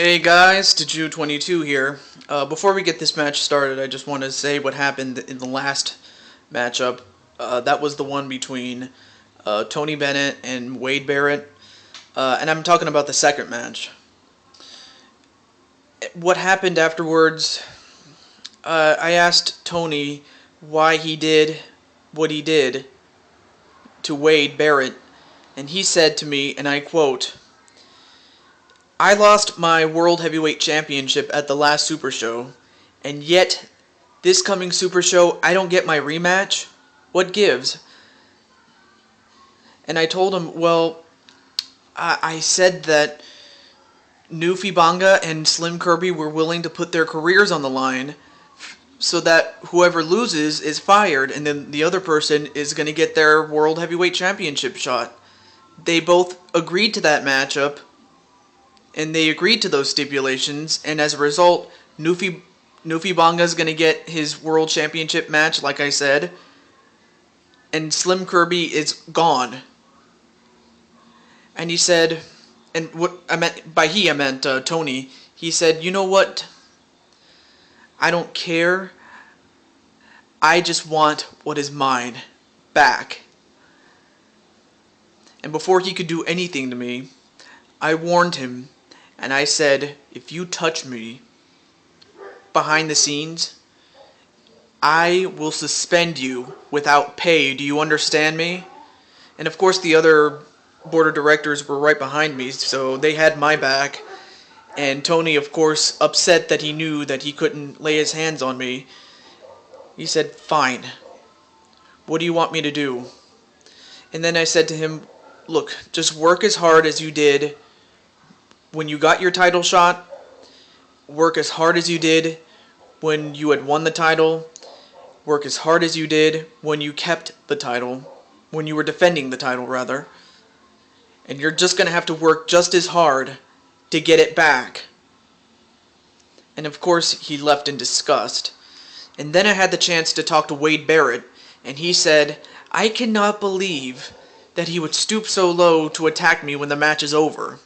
Hey guys, Deju22 here. Before we get this match started, I just want to say what happened in the last matchup. That was the one between Tony Bennett and Wade Barrett. And I'm talking about the second match. What happened afterwards, I asked Tony why he did what he did to Wade Barrett. And he said to me, and I quote, "I lost my World Heavyweight Championship at the last Super Show, and yet this coming Super Show, I don't get my rematch? What gives?" And I told him, well, I said that NewfieBangaa and Slim Kirby were willing to put their careers on the line so that whoever loses is fired, and then the other person is going to get their World Heavyweight Championship shot. They both agreed to that matchup, and they agreed to those stipulations, and as a result, NewfieBangaa is going to get his World Championship match, like I said, and Slim Kirby is gone. And he said, and what I meant by he, I meant Tony. He said, "You know what? I don't care. I just want what is mine back." And before he could do anything to me, I warned him, and I said, "If you touch me behind the scenes, I will suspend you without pay. Do you understand me?" And of course the other board of directors were right behind me, so they had my back. And Tony, of course, upset that he knew that he couldn't lay his hands on me, he said, "Fine. What do you want me to do?" And then I said to him, "Look, just work as hard as you did when you got your title shot. Work as hard as you did when you had won the title. Work as hard as you did when you kept the title, when you were defending the title, rather. And you're just going to have to work just as hard to get it back." And of course, he left in disgust. And then I had the chance to talk to Wade Barrett, and he said, "I cannot believe that he would stoop so low to attack me when the match is over."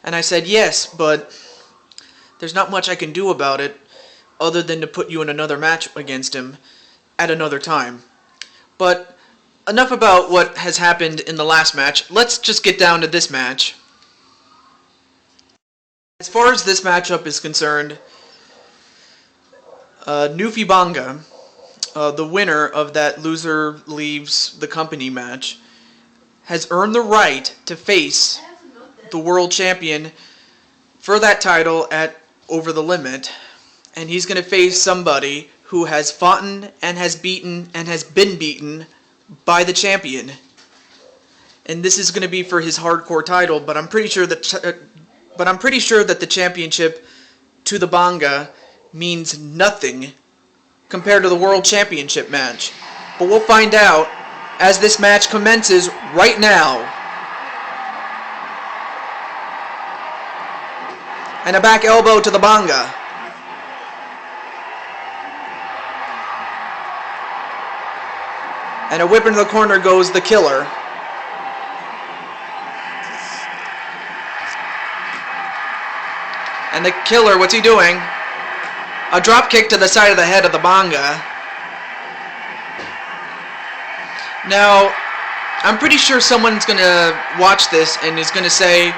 And I said, "Yes, but there's not much I can do about it other than to put you in another match against him at another time." But enough about what has happened in the last match. Let's just get down to this match. As far as this matchup is concerned, NewfieBangaa, the winner of that loser leaves the company match, has earned the right to face the world champion for that title at Over the Limit, and he's going to face somebody who has fought and has beaten and has been beaten by the champion. And this is going to be for his hardcore title, but I'm pretty sure that the championship to the Banga means nothing compared to the world championship match. But we'll find out as this match commences right now. And a back elbow to the Banga. And a whip into the corner goes the Killer. And the Killer, what's he doing? A drop kick to the side of the head of the Banga. Now, I'm pretty sure someone's going to watch this and is going to say,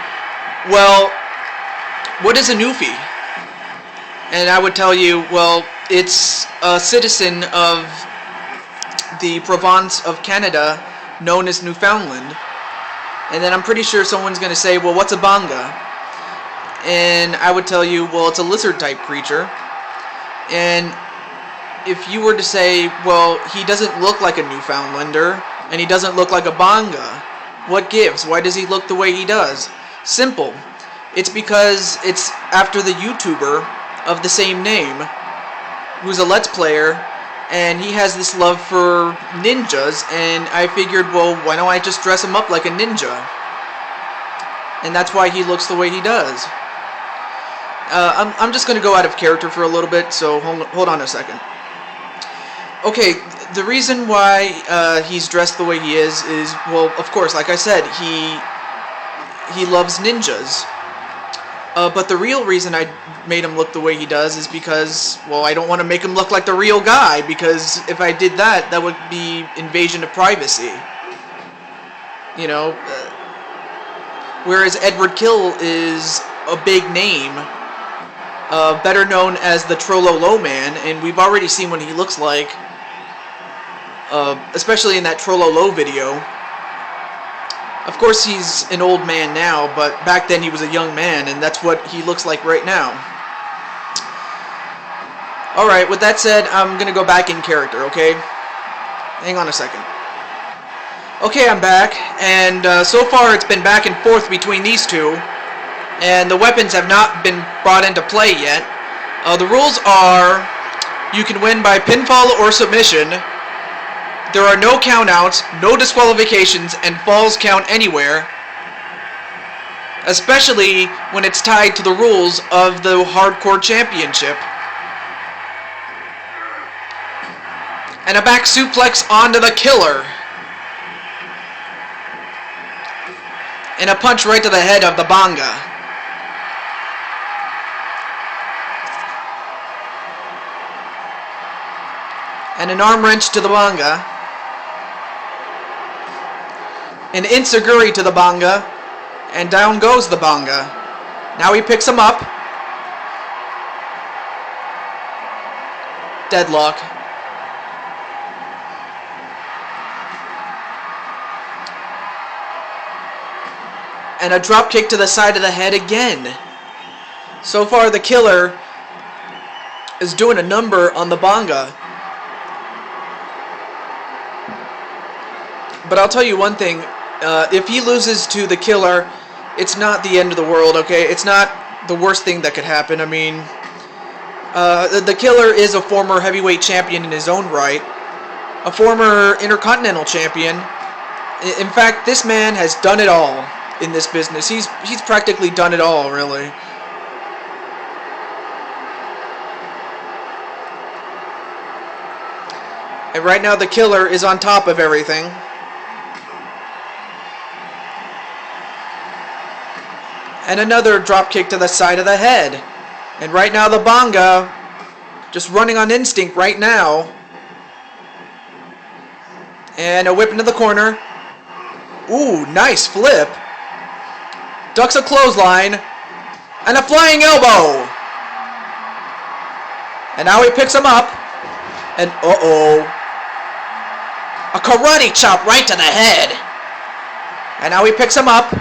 "Well, what is a Newfie?" And I would tell you, well, it's a citizen of the province of Canada known as Newfoundland. And then I'm pretty sure someone's going to say, "Well, what's a Banga?" And I would tell you, well, it's a lizard type creature. And if you were to say, well, he doesn't look like a Newfoundlander and he doesn't look like a Banga, what gives? Why does he look the way he does? Simple. It's because it's after the YouTuber of the same name, who's a Let's Player, and he has this love for ninjas, and I figured, well, why don't I just dress him up like a ninja? And that's why he looks the way he does. I'm just going to go out of character for a little bit, so hold on a second. Okay, the reason why he's dressed the way he is, well, of course, like I said, he loves ninjas. But the real reason I made him look the way he does is because, well, I don't want to make him look like the real guy, because if I did that, that would be invasion of privacy. You know, whereas Edward Khil is a big name, better known as the Trololo Man, and we've already seen what he looks like, especially in that Trololo video. Of course, he's an old man now, but back then he was a young man, and that's what he looks like right now. Alright, with that said, I'm gonna go back in character, okay? Hang on a second. Okay, I'm back, and so far it's been back and forth between these two, and the weapons have not been brought into play yet. The rules are, you can win by pinfall or submission. There are no countouts, no disqualifications, and falls count anywhere, especially when it's tied to the rules of the Hardcore Championship. And a back suplex onto the killer. And a punch right to the head of the Banga. And an arm wrench to the Banga. An Insaguri to the Banga, and down goes the Banga. Now he picks him up. Deadlock. And a drop kick to the side of the head again. So far the killer is doing a number on the Banga. But I'll tell you one thing. If he loses to the killer, it's not the end of the world, okay? It's not the worst thing that could happen. I mean, the killer is a former heavyweight champion in his own right. A former intercontinental champion. In fact, this man has done it all in this business. He's practically done it all, really. And right now the killer is on top of everything. And another drop kick to the side of the head. And right now the Banga just running on instinct right now. And a whip into the corner. Ooh, nice flip. Ducks a clothesline. And a flying elbow. And now he picks him up. And uh-oh. A karate chop right to the head. And now he picks him up.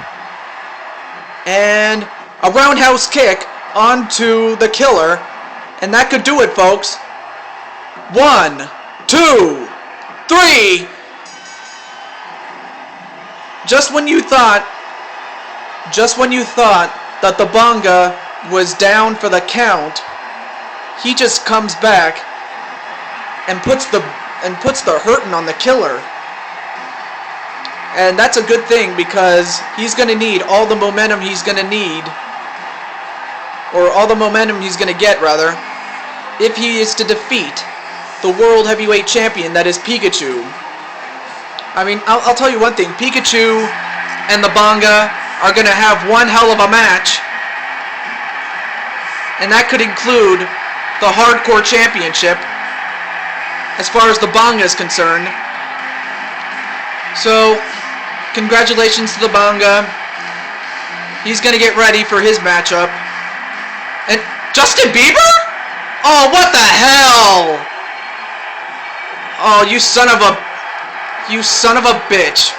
And a roundhouse kick onto the killer. And that could do it, folks. 1, 2, 3. Just when you thought that the Banga was down for the count, he just comes back and puts the hurtin' on the killer. And that's a good thing, because he's going to need all the momentum he's going to need, or all the momentum he's going to get, rather, if he is to defeat the World Heavyweight Champion that is Pikachu. I mean, I'll tell you one thing. Pikachu and the Banga are going to have one hell of a match, and that could include the Hardcore Championship, as far as the Banga is concerned. So, congratulations to the Banga. He's going to get ready for his matchup. And Justin Bieber? Oh, what the hell? Oh, you son of a bitch.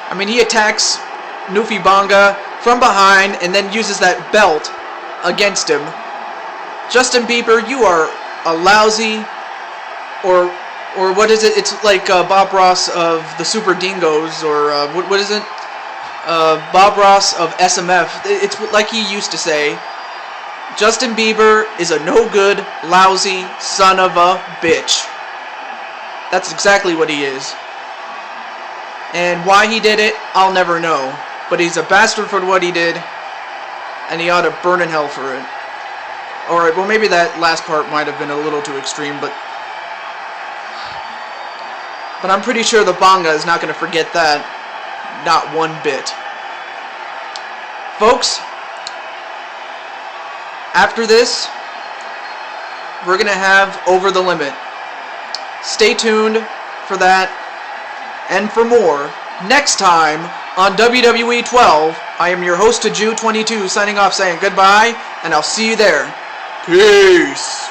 I mean, he attacks NewfieBangaa from behind and then uses that belt against him. Justin Bieber, you are a lousy, or what is it? It's like Bob Ross of the Super Dingoes, or what is it? Bob Ross of SMF. It's like he used to say. Justin Bieber is a no-good, lousy son of a bitch. That's exactly what he is. And why he did it, I'll never know. But he's a bastard for what he did, and he ought to burn in hell for it. Alright, well, maybe that last part might have been a little too extreme, but I'm pretty sure the Banga is not going to forget that. Not one bit. Folks, after this, we're going to have Over the Limit. Stay tuned for that and for more next time on WWE 12. I am your host, Jew22, signing off saying goodbye, and I'll see you there. Peace.